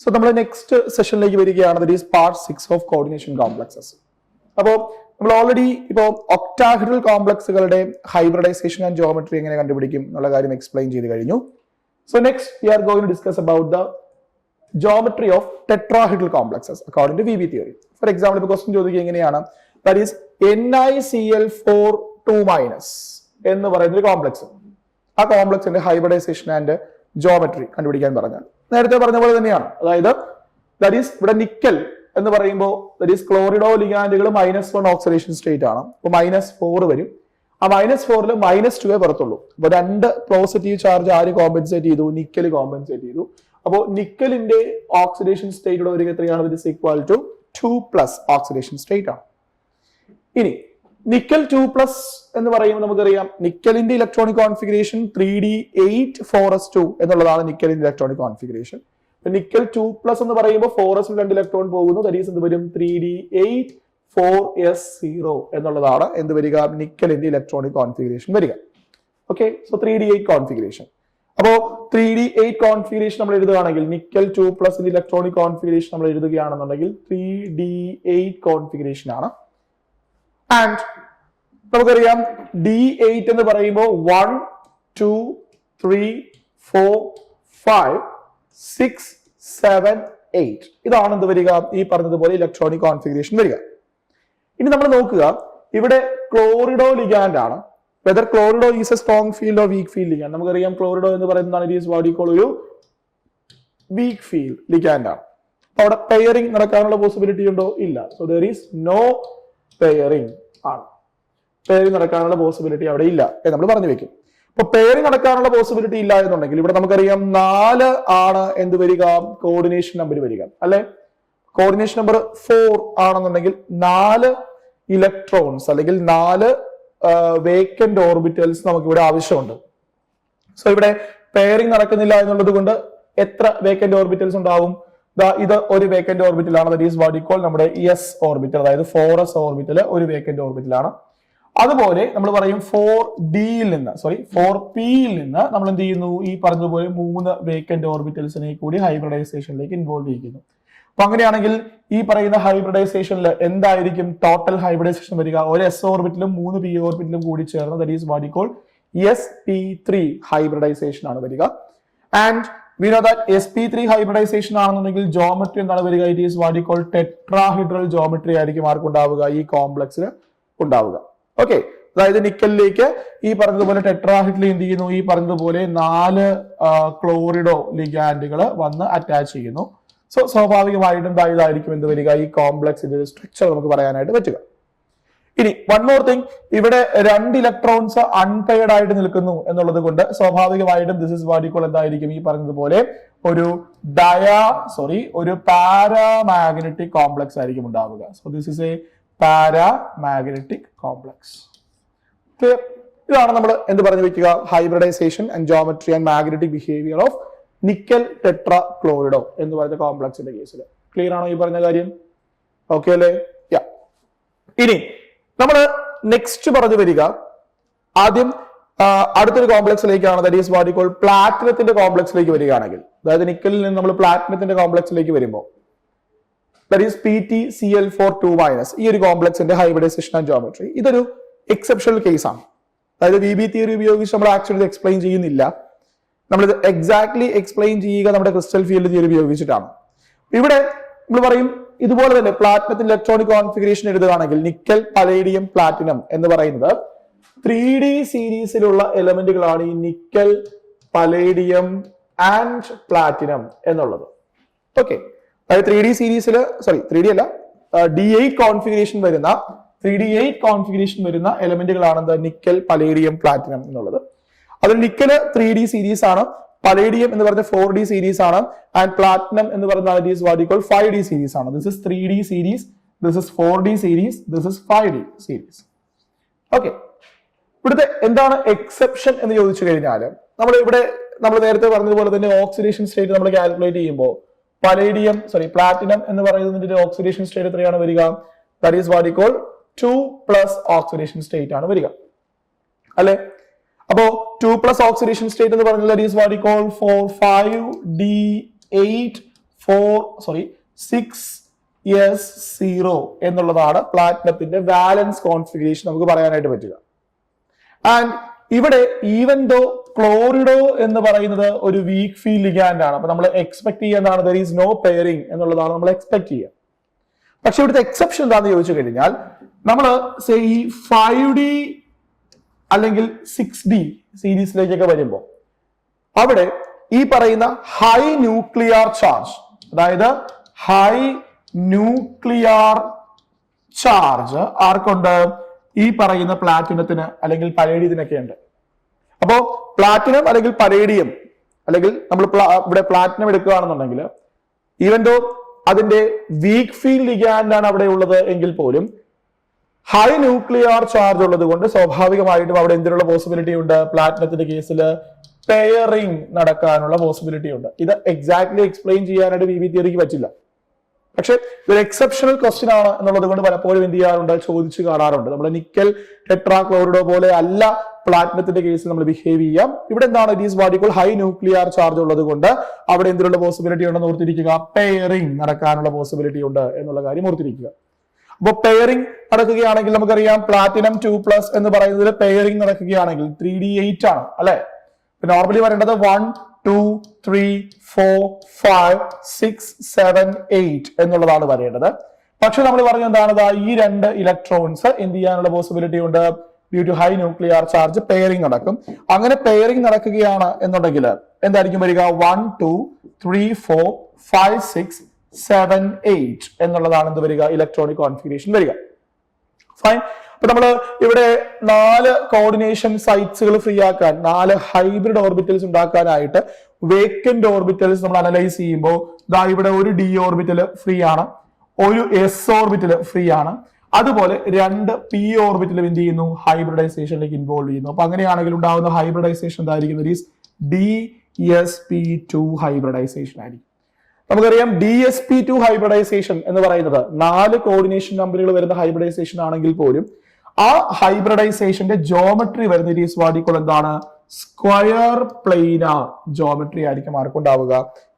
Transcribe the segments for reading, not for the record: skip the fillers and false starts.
So നമ്മൾ next സെഷനിലേക്ക് വരികയാണ്. That is part 6 of coordination complexes. അപ്പോൾ നമ്മൾ ഓൾറെഡി ഇപ്പോൾ ഒക്ടാഹെഡ്രൽ കോംപ്ലക്സുകളുടെ ഹൈബ്രിഡൈസേഷൻ ആൻഡ് ജോമെട്രി എങ്ങനെ കണ്ടുപിടിക്കും എന്നുള്ള കാര്യം എക്സ്പ്ലെയിൻ ചെയ്ത് കഴിഞ്ഞു. So next we are going to discuss about the geometry of tetrahedral complexes according to VB theory. For example ഇപ്പോൾ ക്വസ്റ്റ്യൻ ചോദിക്കുക എങ്ങനെയാണ്, ദാറ്റ് ഈസ് NiCl4 2- എന്ന് പറയുന്ന ഒരു കോംപ്ലക്സ്. ആ കോംപ്ലക്സിന്റെ ഹൈബ്രിഡൈസേഷൻ ആൻഡ് ജോമെട്രി കണ്ടുപിടിക്കാൻ പറഞ്ഞാൽ നേരത്തെ പറഞ്ഞ പോലെ തന്നെയാണ്. അതായത് ദാറ്റ് ഈസ് ഇവിടെ നിക്കൽ എന്ന് പറയുമ്പോൾ ദാറ്റ് ഈസ് ക്ലോറിഡോ ലിഗാൻഡുകൾ -1 ഓക്സിഡേഷൻ സ്റ്റേറ്റ് ആണ്. അപ്പൊ -4 വരും. ആ -4ൽ -2 പുറത്തുള്ളൂ. അപ്പൊ 2 പോസിറ്റീവ് ചാർജ് ആര് കോമ്പൻസേറ്റ് ചെയ്തു? നിക്കൽ കോമ്പൻസേറ്റ് ചെയ്തു. അപ്പോൾ നിക്കലിന്റെ ഓക്സിഡേഷൻ സ്റ്റേറ്റ് വരിക എത്രയാണ്? That is equal to 2+ oxidation state ആണ്. ഇനി നിക്കൽ 2+ എന്ന് പറയുമ്പോൾ നമുക്കറിയാം നിക്കലിന്റെ ഇലക്ട്രോണിക് കോൺഫിഗറേഷൻ 3d8 എന്നുള്ളതാണ് നിക്കലിന്റെ ഇലക്ട്രോണിക് കോൺഫിഗറേഷൻ. നിക്കൽ 2+ എന്ന് പറയുമ്പോൾ 4s 2 ഇലക്ട്രോൺ പോകുന്നു. ദാറ്റ് ഈസ് എന്ത് വരും? 3d8 എന്നുള്ളതാണ് എന്ത് വരിക? നിക്കലിന്റെ ഇലക്ട്രോണിക് കോൺഫിഗറേഷൻ വരിക. Okay, so 3d8 configuration. അപ്പോ 3d8 കോൺഫിഗറേഷൻ നമ്മൾ എഴുതുകയാണെങ്കിൽ നിക്കൽ 2+ ഇലക്ട്രോണിക് കോൺഫിഗറേഷൻ നമ്മൾ എഴുതുകയാണെന്നുണ്ടെങ്കിൽ 3d8 കോൺഫിഗറേഷൻ ആണ്. ആൻഡ് നമുക്കറിയാം D8 എന്ന് പറയുമ്പോൾ 1 2 3 4 5 6 7 8 ഇതാണ് എന്ത് വരിക? ഈ പറഞ്ഞതുപോലെ ഇലക്ട്രോണിക് കോൺഫിഗറേഷൻ വരിക. ഇനി നമ്മൾ നോക്കുക, ഇവിടെ ക്ലോറിഡോ ലിഗാൻഡ് ആണ്. Whether chlorido is a strong field or weak field ligand. നമുക്കറിയാം ക്ലോറിഡോ എന്ന് പറയുന്നതാണ് ഒരു വീക്ക് ഫീൽഡ് ലിഗാൻഡ് ആണ്. അപ്പൊ അവിടെ പെയറിംഗ് നടക്കാനുള്ള പോസിബിലിറ്റി ഉണ്ടോ? ഇല്ല. So there is no pairing ആണ്. പെയറിംഗ് നടക്കാനുള്ള പോസിബിലിറ്റി അവിടെ ഇല്ല എന്ന് നമ്മൾ പറഞ്ഞു വെക്കും. അപ്പൊ പെയറിംഗ് നടക്കാനുള്ള പോസിബിലിറ്റി ഇല്ല എന്നുണ്ടെങ്കിൽ ഇവിടെ നമുക്കറിയാം 4 ആണ് എന്ത് വരിക? കോർഡിനേഷൻ നമ്പർ വരിക അല്ലെ. കോർഡിനേഷൻ നമ്പർ 4 ആണെന്നുണ്ടെങ്കിൽ 4 ഇലക്ട്രോൺസ് അല്ലെങ്കിൽ 4 വേക്കന്റ് ഓർബിറ്റൽസ് നമുക്ക് ഇവിടെ ആവശ്യമുണ്ട്. സോ ഇവിടെ പെയറിംഗ് നടക്കുന്നില്ല എന്നുള്ളത് കൊണ്ട് എത്ര വേക്കന്റ് ഓർബിറ്റൽസ് ഉണ്ടാവും? ഇത് ഒരു വേക്കന്റ് ഓർബിറ്റൽ ആണ്. That is what you call നമ്മുടെ S ഓർബിറ്റൽ, അതായത് 4s ഓർബിറ്റൽ ഒരു വേക്കന്റ് ഓർബിറ്റൽ ആണ്. അതുപോലെ നമ്മൾ പറയും 4pയിൽ നിന്ന് നമ്മൾ എന്ത് ചെയ്യുന്നു? ഈ പറഞ്ഞതുപോലെ 3 വേക്കന്റ് ഓർബിറ്റൽസിനെ കൂടി ഹൈബ്രിഡൈസേഷനിലേക്ക് ഇൻവോൾവ് ചെയ്യുന്നു. അപ്പൊ അങ്ങനെയാണെങ്കിൽ ഈ പറയുന്ന ഹൈബ്രിഡൈസേഷനിൽ എന്തായിരിക്കും ടോട്ടൽ ഹൈബ്രിഡൈസേഷൻ വരിക? ഒരു S ഓർബിറ്റലും 3 p ഓർബിറ്റലും കൂടി ചേർന്ന് that is what you call sp3 hybridization ആണ് വരിക. And we know that sp3 hybridization ആണെന്നുണ്ടെങ്കിൽ ജോമെട്രി എന്താണ് വരിക? It is what you call tetrahedral geometry ആയിരിക്കും ആർക്കുണ്ടാവുക? ഈ കോംപ്ലക്സിന് ഉണ്ടാവുക. ഓക്കെ, അതായത് നിക്കലിലേക്ക് ഈ പറഞ്ഞതുപോലെ ടെട്രാഹെഡ്രൽ എന്ത് ചെയ്യുന്നു? ഈ പറഞ്ഞതുപോലെ 4 ക്ലോറിഡോ ലിഗാൻഡുകൾ വന്ന് അറ്റാച്ച് ചെയ്യുന്നു. സോ സ്വാഭാവികമായിട്ടും ഇതായിരിക്കും എന്ത് വരിക? ഈ കോംപ്ലക്സിന്റെ സ്ട്രക്ചർ നമുക്ക് പറയാനായിട്ട് പറ്റുക. ഇനി വൺ മോർ തിങ്, ഇവിടെ 2 ഇലക്ട്രോൺസ് അൺപെയർഡ് ആയിട്ട് നിൽക്കുന്നു എന്നുള്ളത് കൊണ്ട് സ്വാഭാവികമായിട്ടും this is what you call എന്തായിരിക്കും? ഈ പറഞ്ഞതുപോലെ ഒരു പാരാമാഗ്നറ്റിക് കോംപ്ലക്സ് ആയിരിക്കും ഉണ്ടാവുക. So this is a paramagnetic complex. ഇതാണ് നമ്മൾ എന്ത് പറഞ്ഞു വെക്കുക? Hybridisation and geometry and magnetic behaviour of nickel tetra chlorido എന്ന് പറയുന്ന കോംപ്ലക്സിന്റെ കേസിൽ. ക്ലിയർ ആണോ ഈ പറഞ്ഞ കാര്യം? ഓക്കെ അല്ലേ? ഇനി നമ്മൾ നെക്സ്റ്റ് പറഞ്ഞു വരിക ആദ്യം അടുത്തൊരു കോംപ്ലക്സിലേക്കാണ്. That is what you call പ്ലാറ്റിനത്തിന്റെ കോംപ്ലക്സിലേക്ക് വരികയാണെങ്കിൽ, അതായത് നിക്കലിൽ നിന്ന് നമ്മൾ പ്ലാറ്റിനത്തിന്റെ കോംപ്ലക്സിലേക്ക് വരുമ്പോൾ ദാറ്റ് ഈസ് PtCl4 2- ഈ ഒരു കോംപ്ലക്സിന്റെ ഹൈബ്രിഡൈസേഷൻ ആൻഡ് ജോമെട്രി ഇതൊരു എക്സെപ്ഷണൽ കേസ് ആണ്. അതായത് VB തിയറി ഉപയോഗിച്ച് നമ്മൾ ആക്ച്വലി എക്സ്പ്ലെയിൻ ചെയ്യുന്നില്ല. നമ്മളിത് എക്സാക്ട്ലി എക്സ്പ്ലെയിൻ ചെയ്യുക നമ്മുടെ ക്രിസ്റ്റൽ ഫീൽഡ് തിയറി ഉപയോഗിച്ചിട്ടാണ്. ഇവിടെ നമ്മൾ പറയും ഇതുപോലെ തന്നെ പ്ലാറ്റിനത്തിന്റെ ഇലക്ട്രോണിക് കോൺഫിഗറേഷൻ എഴുതുകയാണെങ്കിൽ നിക്കൽ പലേഡിയം പ്ലാറ്റിനം എന്ന് പറയുന്നത് 3D സീരീസിലുള്ള എലമെന്റുകളാണ് ഈ നിക്കൽ പലേഡിയം ആൻഡ് പ്ലാറ്റിനം എന്നുള്ളത്. ഓക്കെ, അതായത് 3D സീരീസിൽ 3D അല്ല D8 കോൺഫിഗറേഷൻ വരുന്ന എലമെന്റുകളാണ് എന്താ? നിക്കൽ പലേഡിയം പ്ലാറ്റിനം എന്നുള്ളത്. അതിൽ നിക്കല് 3D സീരീസ് ആണ്, പലേഡിയം എന്ന് പറഞ്ഞ 4D സീരീസ് ആണ്, ആൻഡ് പ്ലാറ്റിനം എന്ന് പറഞ്ഞ 5D സീരീസ് ആണ്. This is 3D series, this is 4D series, this is 5D series. Okay, ഇവിടുത്തെ എന്താണ് എക്സെപ്ഷൻ എന്ന് ചോദിച്ചു കഴിഞ്ഞാൽ നമ്മൾ നേരത്തെ പറഞ്ഞതുപോലെ തന്നെ ഓക്സിഡേഷൻ സ്റ്റേറ്റ് നമ്മൾ കാൽക്കുലേറ്റ് ചെയ്യുമ്പോൾ പ്ലാറ്റിനം എന്ന് പറയുന്നതിന്റെ ഓക്സിഡേഷൻ സ്റ്റേറ്റ് എത്രയാണ് വരിക? That is what you call 2+ oxidation state ആണ് വരിക അല്ലെ. അപ്പോ 2+ ഓക്സിഡേഷൻ സ്റ്റേറ്റ് എന്ന് പറഞ്ഞാൽ that is what you call 5d8 6s0 എന്നുള്ളതാണ് പ്ലാറ്റിനത്തിന്റെ വാലൻസ് കോൺഫിഗറേഷൻ നമുക്ക് പറയാനായിട്ട് പറ്റുക. ആൻഡ് ഇവിടെ ഈവൻ ദോ ക്ലോറിഡോ എന്ന് പറയുന്നത് ഒരു വീക്ക് ഫീൽഡ് ലിഗാൻഡ് ആണ്. അപ്പൊ നമ്മൾ എക്സ്പെക്ട് ചെയ്യുന്നതാണ് ദർ ഈസ് നോ പെയറിംഗ് എന്നുള്ളതാണ് നമ്മൾ എക്സ്പെക്ട് ചെയ്യുക. പക്ഷെ ഇവിടുത്തെ എക്സെപ്ഷൻ എന്താണെന്ന് ചോദിച്ചു കഴിഞ്ഞാൽ നമ്മൾ ഈ 5D അല്ലെങ്കിൽ 6D സീരീസിലേക്കൊക്കെ വരുമ്പോൾ അവിടെ ഈ പറയുന്ന ഹൈ ന്യൂക്ലിയർ ചാർജ്, അതായത് ഹൈ ന്യൂക്ലിയർ ചാർജ് ആർക്കുണ്ട്? ഈ പറയുന്ന പ്ലാറ്റിനത്തിന് അല്ലെങ്കിൽ പലേഡിയത്തിനൊക്കെ ഉണ്ട്. അപ്പോ പ്ലാറ്റിനം അല്ലെങ്കിൽ പലേഡിയം അല്ലെങ്കിൽ നമ്മൾ ഇവിടെ പ്ലാറ്റിനം എടുക്കുകയാണെന്നുണ്ടെങ്കിൽ ഈവൻ ദോ അതിന്റെ വീക്ക് ഫീൽഡ് ലിഗാൻഡ് ആണ് അവിടെ ഉള്ളത് എങ്കിൽ പോലും ഹൈ ന്യൂക്ലിയർ ചാർജ് ഉള്ളത് കൊണ്ട് സ്വാഭാവികമായിട്ടും അവിടെ എന്തിനുള്ള പോസിബിലിറ്റി ഉണ്ട്? പ്ലാറ്റിനത്തിന്റെ കേസിൽ പെയറിംഗ് നടക്കാനുള്ള പോസിബിലിറ്റി ഉണ്ട്. ഇത് എക്സാക്ട്ലി എക്സ്പ്ലെയിൻ ചെയ്യാനായിട്ട് വി ബി തിയറിക്ക് പറ്റില്ല. പക്ഷെ ഇതൊരു എക്സെപ്ഷണൽ ക്വസ്റ്റ്യൻ ആണ് എന്നുള്ളത് കൊണ്ട് പലപ്പോഴും എന്ത് ചെയ്യാറുണ്ട്? ചോദിച്ചു കാണാറുണ്ട്. നമ്മുടെ നിക്കൽ ടെട്രാക്ലോറിഡോ പോലെ അല്ല പ്ലാറ്റിനത്തിന്റെ കേസിൽ നമ്മൾ ബിഹേവ് ചെയ്യാം. ഇവിടെ എന്താണ്? It is what you call high nuclear charge ഉള്ളത് കൊണ്ട് അവിടെ എന്തിനുള്ള പോസിബിലിറ്റി ഉണ്ടെന്ന് ഓർത്തിരിക്കുക? പെയറിംഗ് നടക്കാനുള്ള പോസിബിലിറ്റി ഉണ്ട് എന്നുള്ള കാര്യം ഓർത്തിരിക്കുക. അപ്പൊ പെയറിംഗ് നടക്കുകയാണെങ്കിൽ നമുക്കറിയാം പ്ലാറ്റിനം 2+ എന്ന് പറയുന്നതിൽ പെയറിംഗ് നടക്കുകയാണെങ്കിൽ 3D8 ആണ് അല്ലെ. നോർമലി പറയേണ്ടത് 1 2 3 4 5 6 7 8 എന്നുള്ളതാണ് പറയേണ്ടത്. പക്ഷെ നമ്മൾ പറഞ്ഞ എന്താണ്? ഈ രണ്ട് ഇലക്ട്രോൺസ് എന്ത് ചെയ്യാനുള്ള പോസിബിലിറ്റി ഉണ്ട്? Due to high nuclear charge pairing നടക്കും. അങ്ങനെ പെയറിംഗ് നടക്കുകയാണ് എന്നുണ്ടെങ്കിൽ എന്തായിരിക്കും വരിക? 1 2 3 4 5 6 7 8 എന്നുള്ളതാണ് എന്ത് വരിക? ഇലക്ട്രോണിക് കോൺഫിഗറേഷൻ വരിക. ഫൈൻ. അപ്പൊ നമ്മൾ ഇവിടെ 4 കോർഡിനേഷൻ സൈറ്റ്സുകൾ ഫ്രീ ആക്കാൻ, 4 ഹൈബ്രിഡ് ഓർബിറ്റൽസ് ഉണ്ടാക്കാനായിട്ട് വേക്കന്റ് ഓർബിറ്റൽസ് നമ്മൾ അനലൈസ് ചെയ്യുമ്പോൾ ഇവിടെ ഒരു ഡി ഓർബിറ്റൽ ഫ്രീ ആണ്, ഒരു എസ് ഓർബിറ്റൽ ഫ്രീ ആണ്, അതുപോലെ 2 പി ഓർബിറ്റലും എന്ത് ചെയ്യുന്നു? ഹൈബ്രിഡൈസേഷനിലേക്ക് ഇൻവോൾവ് ചെയ്യുന്നു. അപ്പൊ അങ്ങനെയാണെങ്കിൽ ഉണ്ടാകുന്ന ഹൈബ്രിഡൈസേഷൻ എന്തായിരിക്കും? DsP2 ഹൈബ്രിഡൈസേഷൻ ആയിരിക്കും. നമുക്കറിയാം DsP2 ഹൈബ്രിഡൈസേഷൻ എന്ന് പറയുന്നത് 4 കോർഡിനേഷൻ നമ്പറുകൾ വരുന്ന ഹൈബ്രിഡൈസേഷൻ ആണെങ്കിൽ പോലും ആ ഹൈബ്രിഡൈസേഷന്റെ ജോമെട്രി വരുന്ന എന്താണ്? സ്ക്വയർ പ്ലെയിനാർ ജോമെട്രി ആയിരിക്കും ആർക്കുണ്ടാവുക?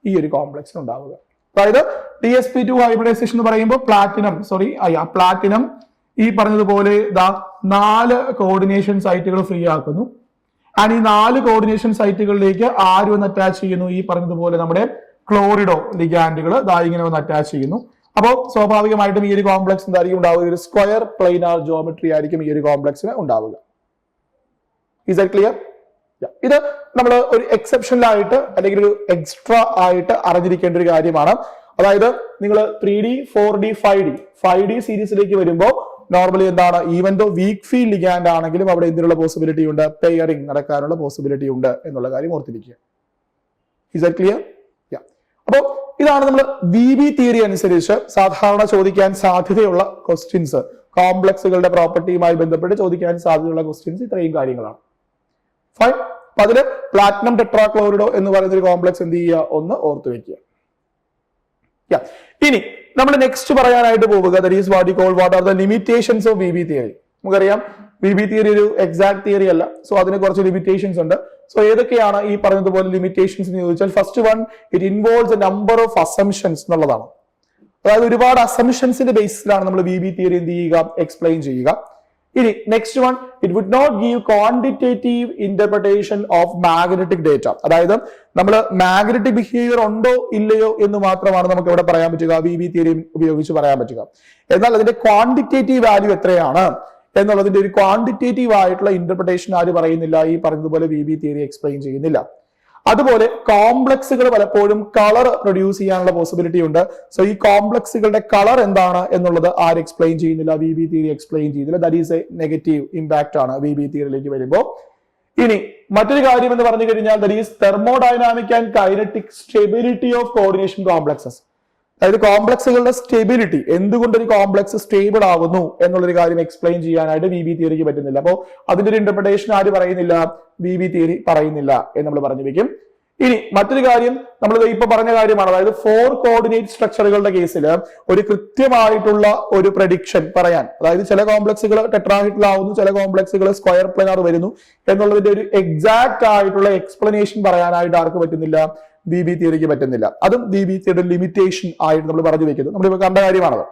ഈ ഒരു കോംപ്ലക്സിന് ഉണ്ടാവുക. അതായത് DsP2 ഹൈബ്രിഡൈസേഷൻ എന്ന് പറയുമ്പോൾ പ്ലാറ്റിനം ഈ പറഞ്ഞതുപോലെ 4 കോർഡിനേഷൻ സൈറ്റുകൾ ഫ്രീ ആക്കുന്നു. ആൻഡ് ഈ 4 കോർഡിനേഷൻ സൈറ്റുകളിലേക്ക് ആര് വന്ന് അറ്റാച്ച് ചെയ്യുന്നു? ഈ പറഞ്ഞതുപോലെ നമ്മുടെ ക്ലോറിഡോ ലിഗാൻഡുകൾ ഇങ്ങനെ വന്ന് അറ്റാച്ച് ചെയ്യുന്നു. അപ്പോൾ സ്വാഭാവികമായിട്ടും ഈ ഒരു കോംപ്ലക്സ് എന്തായിരിക്കും ഉണ്ടാവുക? ഒരു സ്ക്വയർ പ്ലെയിനാർ ജോമെട്രി ആയിരിക്കും ഈ ഒരു കോംപ്ലക്സിന് ഉണ്ടാവുക. Is that clear? ഇത് നമ്മൾ ഒരു എക്സെപ്ഷണൽ ആയിട്ട് അല്ലെങ്കിൽ ഒരു എക്സ്ട്രാ ആയിട്ട് അറിഞ്ഞിരിക്കേണ്ട ഒരു കാര്യമാണ്. അതായത് നിങ്ങൾ 3D 4D 5D സീരീസിലേക്ക് വരുമ്പോൾ നോർമലി എന്താണ്? Even though weak field ligand ആണെങ്കിലും അവിടെ എന്തിനുള്ള പോസിബിലിറ്റി ഉണ്ട്? പെയറിംഗ് നടക്കാനുള്ള പോസിബിലിറ്റി ഉണ്ട് എന്നുള്ള കാര്യം ഓർത്തിരിക്കുക. Is that clear? അപ്പോ ഇതാണ് നമ്മൾ വി ബി തിയറി അനുസരിച്ച് സാധാരണ ചോദിക്കാൻ സാധ്യതയുള്ള ക്വസ്റ്റ്യൻസ്. കോംപ്ലക്സുകളുടെ പ്രോപ്പർട്ടിയുമായി ബന്ധപ്പെട്ട് ചോദിക്കാൻ സാധ്യതയുള്ള ക്വസ്റ്റ്യൻസ് ഇത്രയും കാര്യങ്ങളാണ്. ഫൈൻ. അപ്പൊ അതില് പ്ലാറ്റിനം ടെട്രാക്ലോറിഡോ എന്ന് പറയുന്ന ഒരു കോംപ്ലക്സ് എന്ത് ചെയ്യുക? ഒന്ന് ഓർത്തു വെക്കുക. ഇനി നമ്മൾ നെക്സ്റ്റ് പറയാനായിട്ട് പോവുക what are the limitations of V B theory. നമുക്കറിയാം വി ബി തിയറി ഒരു എക്സാക്ട് തിയറി അല്ല. സോ അതിന് കുറച്ച് ലിമിറ്റേഷൻസ് ഉണ്ട്. സോ ഏതൊക്കെയാണ് ഈ പറഞ്ഞതുപോലെ ലിമിറ്റേഷൻസ് എന്ന് ചോദിച്ചാൽ first one, it involves A number of assumptions എന്നുള്ളതാണ്. അതായത് ഒരുപാട് അസംഷൻസിന്റെ ബേസിലാണ് നമ്മൾ വി ബി തിയറി എന്ത് ചെയ്യുക? എക്സ്പ്ലെയിൻ ചെയ്യുക. ഇനി next one, it would not give quantitative interpretation of magnetic data. അതായത് നമ്മൾ മാഗ്നറ്റിക് ബിഹേവിയർ ഉണ്ടോ ഇല്ലയോ എന്ന് മാത്രമാണ് നമുക്ക് ഇവിടെ പറയാൻ പറ്റുക, വി ബി തിയറി ഉപയോഗിച്ച് പറയാൻ പറ്റുക. എന്നാൽ അതിന്റെ ക്വാണ്ടിറ്റേറ്റീവ് വാല്യൂ എത്രയാണ് എന്നുള്ളതിന്റെ ഒരു ക്വാണ്ടിറ്റേറ്റീവ് ആയിട്ടുള്ള ഇന്റർപ്രിട്ടേഷൻ ആര് പറയുന്നില്ല? ഈ പറഞ്ഞതുപോലെ വി ബി തിയറി എക്സ്പ്ലെയിൻ ചെയ്യുന്നില്ല. അതുപോലെ കോംപ്ലക്സുകൾ പലപ്പോഴും കളർ പ്രൊഡ്യൂസ് ചെയ്യാനുള്ള പോസിബിലിറ്റി ഉണ്ട്. സോ ഈ കോംപ്ലക്സുകളുടെ കളർ എന്താണ് എന്നുള്ളത് ആര് എക്സ്പ്ലെയിൻ ചെയ്യുന്നില്ല? വി ബി തിയറി എക്സ്പ്ലെയിൻ ചെയ്യുന്നില്ല. That is A negative impact ആണ് വി ബി തിയറിയിലേക്ക് വരുമ്പോൾ. ഇനി മറ്റൊരു കാര്യം എന്ന് പറഞ്ഞു കഴിഞ്ഞാൽ that is thermodynamic and kinetic stability of coordination complexes. അതായത് കോംപ്ലക്സുകളുടെ സ്റ്റെബിലിറ്റി, എന്തുകൊണ്ട് ഒരു കോംപ്ലക്സ് സ്റ്റേബിൾ ആവുന്നു എന്നുള്ളൊരു കാര്യം എക്സ്പ്ലെയിൻ ചെയ്യാനായിട്ട് വി ബി തിയറിക്ക് പറ്റുന്നില്ല. അപ്പോൾ അതിന്റെ ഒരു ഇന്റർപ്രിട്ടേഷൻ ആര് പറയുന്നില്ല? വി ബി തിയറി പറയുന്നില്ല എന്ന് നമ്മൾ പറഞ്ഞു വെക്കും. ഇനി മറ്റൊരു കാര്യം നമ്മൾ ഇപ്പൊ പറഞ്ഞ കാര്യമാണ്. അതായത് 4 കോർഡിനേറ്റ് സ്ട്രക്ചറുകളുടെ കേസിൽ ഒരു കൃത്യമായിട്ടുള്ള ഒരു പ്രഡിക്ഷൻ പറയാൻ, അതായത് ചില കോംപ്ലക്സുകൾ ടെട്രാഹെഡ്രൽ ആവുന്നു, ചില കോംപ്ലക്സുകൾ സ്ക്വയർ പ്ലെയിനാർ വരുന്നു എന്നുള്ളതിന്റെ ഒരു എക്സാക്ട് ആയിട്ടുള്ള എക്സ്പ്ലനേഷൻ പറയാനായിട്ട് ആർക്ക് പറ്റുന്നില്ല? വി ബി തിയറിക്ക് പറ്റുന്നില്ല. അതും വി ബി തിയറിയുടെ ലിമിറ്റേഷൻ ആയിട്ട് നമ്മൾ പറഞ്ഞു വെക്കുന്നത് നമ്മളിപ്പോൾ കണ്ട കാര്യമാണത്.